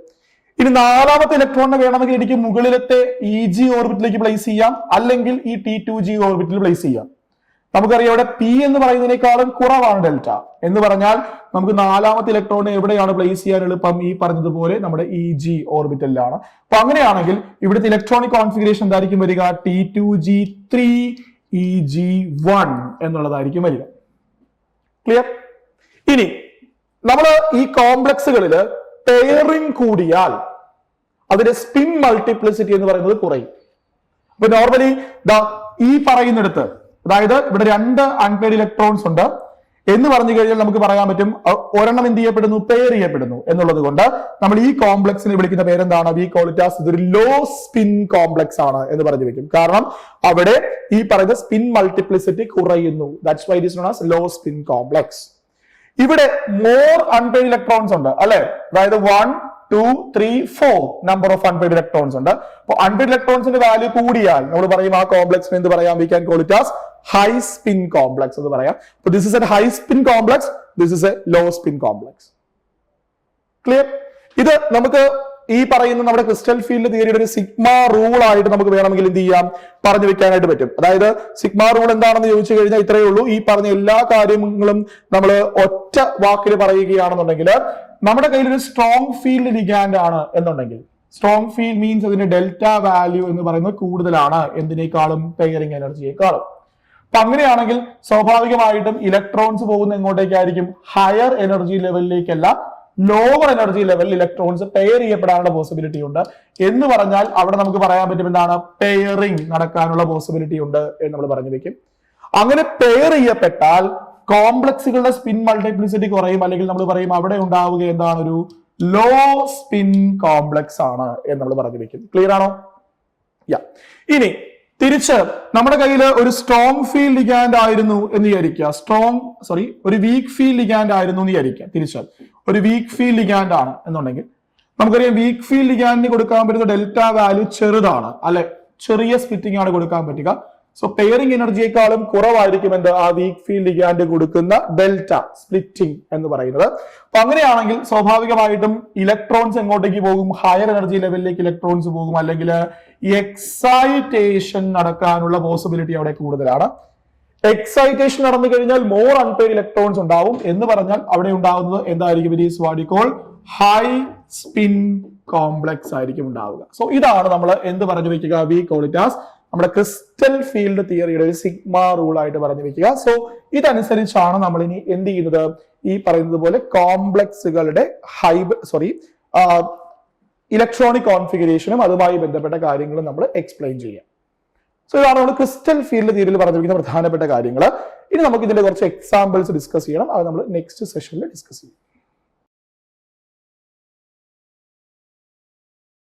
ഇനി 4ാമത്തെ ഇലക്ട്രോണിനെ വേണമെങ്കിൽ എനിക്ക് മുകളിലത്തെ EG ഓർബിറ്റിലേക്ക് പ്ലേസ് ചെയ്യാം, അല്ലെങ്കിൽ ഈ T2G ഓർബിറ്റിൽ പ്ലേസ് ചെയ്യാം. നമുക്കറിയാം ഇവിടെ P എന്ന് പറയുന്നതിനേക്കാളും കുറവാണ് ഡെൽറ്റ എന്ന് പറഞ്ഞാൽ നമുക്ക് 4ാമത്തെ ഇലക്ട്രോണിനെ എവിടെയാണ് പ്ലേസ് ചെയ്യാൻ എളുപ്പം, ഈ പറഞ്ഞതുപോലെ നമ്മുടെ EG ഓർബിറ്റലിലാണ്. അപ്പൊ അങ്ങനെയാണെങ്കിൽ ഇവിടുത്തെ ഇലക്ട്രോണിക് കോൺഫിഗറേഷൻ എന്തായിരിക്കും വരിക, T2G3EG1 എന്നുള്ളതായിരിക്കും വരിക. ക്ലിയർ? ഇനി നമ്മൾ ഈ കോംപ്ലക്സുകളിൽ പെയറിംഗ് കൂടിയാൽ അതിന്റെ സ്പിൻ മൾട്ടിപ്ലിസിറ്റി എന്ന് പറയുന്നത് കുറയും. അപ്പൊ നോർമലി ഈ പറയുന്നിടത്ത്, അതായത് ഇവിടെ 2 അൺപെയർഡ് ഇലക്ട്രോൺസ് ഉണ്ട് എന്ന് പറഞ്ഞു കഴിഞ്ഞാൽ നമുക്ക് പറയാൻ പറ്റും ഒരെണ്ണം എന്ത് ചെയ്യപ്പെടുന്നു, പെയർ ചെയ്യപ്പെടുന്നു എന്നുള്ളത് കൊണ്ട് നമ്മൾ ഈ കോംപ്ലക്സിനെ വിളിക്കുന്ന പേരെന്താണ്, വി കോൾ ഇറ്റ് ആസ് ഇതൊരു ലോ സ്പിൻ കോംപ്ലക്സ് ആണ് എന്ന് പറഞ്ഞു വെക്കും. കാരണം അവിടെ ഈ പറയുന്ന സ്പിൻ മൾട്ടിപ്ലിസിറ്റി കുറയുന്നു. That's why it is known as low spin complex. ഇവിടെ മോർ അൺപെയർഡ് ഇലക്ട്രോൺസ് ഉണ്ട് അല്ലെ, അതായത് 1 2 3 4 നമ്പർ ഓഫ് അൺപെയർഡ് ഇലക്ട്രോൺസ് ഉണ്ട്. അപ്പൊ അൺപെയർഡ് ഇലക്ട്രോൺസിന്റെ വാല്യൂ കൂടിയാൽ നമ്മൾ പറയും ആ കോംപ്ലക്സിന് എന്ത് പറയാം, we can call it as high spin complex എന്ന് പറയാം. അപ്പൊ this is a high spin complex, this is a low spin complex. Clear? ഇത് നമുക്ക് ഈ പറയുന്ന നമ്മുടെ ക്രിസ്റ്റൽ ഫീൽഡ് തിയറിയുടെ ഒരു സിഗ്മ റൂൾ ആയിട്ട് നമുക്ക് വേണമെങ്കിൽ എന്ത് ചെയ്യാം, പറഞ്ഞു വെക്കാനായിട്ട് പറ്റും. അതായത് സിഗ്മ റൂൾ എന്താണെന്ന് ചോദിച്ചു കഴിഞ്ഞാൽ ഇത്രയേ ഉള്ളൂ. ഈ പറഞ്ഞ എല്ലാ കാര്യങ്ങളും നമ്മൾ ഒറ്റ വാക്കിൽ പറയുകയാണെന്നുണ്ടെങ്കിൽ, നമ്മുടെ കയ്യിൽ ഒരു സ്ട്രോങ് ഫീൽഡ് ലിഗാൻഡ് ആണ് എന്നുണ്ടെങ്കിൽ, സ്ട്രോങ് ഫീൽഡ് മീൻസ് അതിന്റെ ഡെൽറ്റ വാല്യൂ എന്ന് പറയുന്നത് കൂടുതലാണ് എന്തിനേക്കാളും, പെയറിംഗ് എനർജിയേക്കാളും. അപ്പൊ അങ്ങനെയാണെങ്കിൽ സ്വാഭാവികമായിട്ടും ഇലക്ട്രോൺസ് പോകുന്ന എങ്ങോട്ടേക്കായിരിക്കും, ഹയർ എനർജി ലെവലിലേക്കല്ല, ലോവർ എനർജി ലെവലിൽ ഇലക്ട്രോൺസ് പെയർ ചെയ്യപ്പെടാനുള്ള പോസിബിലിറ്റി ഉണ്ട് എന്ന് പറഞ്ഞാൽ അവിടെ നമുക്ക് പറയാൻ പറ്റും എന്താണ്, പെയറിംഗ് നടക്കാനുള്ള പോസിബിലിറ്റി ഉണ്ട് എന്ന് നമ്മൾ പറഞ്ഞു വെക്കും. അങ്ങനെ പെയർ ചെയ്യപ്പെട്ടാൽ കോംപ്ലക്സുകളുടെ സ്പിൻ മൾട്ടിപ്ലിസിറ്റി കുറയും, അല്ലെങ്കിൽ നമ്മൾ പറയും അവിടെ ഉണ്ടാവുക എന്താണ്, ഒരു ലോ സ്പിൻ കോംപ്ലക്സ് ആണ് എന്ന് നമ്മൾ പറഞ്ഞു വെക്കും. ക്ലിയർ ആണോ? ഇനി തിരിച്ച് നമ്മുടെ കയ്യിൽ ഒരു സ്ട്രോങ് ഫീൽഡ് ലിഗാൻഡ് ആയിരുന്നു എന്ന് വിചാരിക്കുക, ഒരു വീക്ക് ഫീൽഡ് ലിഗാൻഡ് ആയിരുന്നു എന്ന് വിചാരിക്കുക. തിരിച്ചാൽ ഒരു വീക്ക് ഫീൽഡ് ലിഗാൻഡ് ആണ് എന്നുണ്ടെങ്കിൽ നമുക്കറിയാം വീക്ക് ഫീൽഡ് ലിഗാൻഡിന് കൊടുക്കാൻ പറ്റുന്ന ഡെൽറ്റ വാല്യൂ ചെറുതാണ് അല്ലെ, ചെറിയ സ്പ്ലിറ്റിംഗ് ആണ് കൊടുക്കാൻ പറ്റുക. സോ പെയറിംഗ് എനർജിയേക്കാളും കുറവായിരിക്കും എന്ത്, ആ വീക്ക് ഫീൽഡ് ലിഗാൻഡ് കൊടുക്കുന്ന ഡെൽറ്റ സ്പ്ലിറ്റിംഗ് എന്ന് പറയുന്നത്. അപ്പൊ അങ്ങനെയാണെങ്കിൽ സ്വാഭാവികമായിട്ടും ഇലക്ട്രോൺസ് എങ്ങോട്ടേക്ക് പോകും, ഹയർ എനർജി ലെവലിലേക്ക് ഇലക്ട്രോൺസ് പോകും, അല്ലെങ്കിൽ എക്സൈറ്റേഷൻ നടക്കാനുള്ള പോസിബിലിറ്റി അവിടെ കൂടുതലാണ്. എക്സൈറ്റേഷൻ നടന്നു കഴിഞ്ഞാൽ മോർ അൺപെയർഡ് ഇലക്ട്രോൺസ് ഉണ്ടാവും എന്ന് പറഞ്ഞാൽ അവിടെ ഉണ്ടാകുന്നത് എന്തായിരിക്കും? It is what you call high spin complex ആയിരിക്കും ഉണ്ടാവുക. സോ ഇതാണ് നമ്മൾ എന്ത് പറഞ്ഞു വെക്കുക? വി കോൾ ഇറ്റ് ആസ് നമ്മുടെ ക്രിസ്റ്റൽ ഫീൽഡ് തിയറിയുടെ ഒരു സിഗ്മ റൂൾ ആയിട്ട് പറഞ്ഞു വെക്കുക. സോ ഇതനുസരിച്ചാണ് നമ്മൾ ഇനി എന്ത് ചെയ്യുന്നത്? ഈ പറയുന്നത് പോലെ കോംപ്ലക്സുകളുടെ ഇലക്ട്രോണിക് കോൺഫിഗറേഷനും അതുമായി ബന്ധപ്പെട്ട കാര്യങ്ങളും നമ്മൾ എക്സ്പ്ലെയിൻ ചെയ്യാം. സോ ഇതാണ് നമ്മൾ ക്രിസ്റ്റൽ ഫീൽഡ് തിയറിയിൽ പറഞ്ഞിരിക്കുന്ന പ്രധാനപ്പെട്ട കാര്യങ്ങൾ. ഇനി നമുക്ക് ഇതിന്റെ കുറച്ച് എക്സാമ്പിൾസ് ഡിസ്കസ് ചെയ്യണം. അത് നമ്മൾ നെക്സ്റ്റ് സെഷനിൽ ഡിസ്കസ് ചെയ്യും.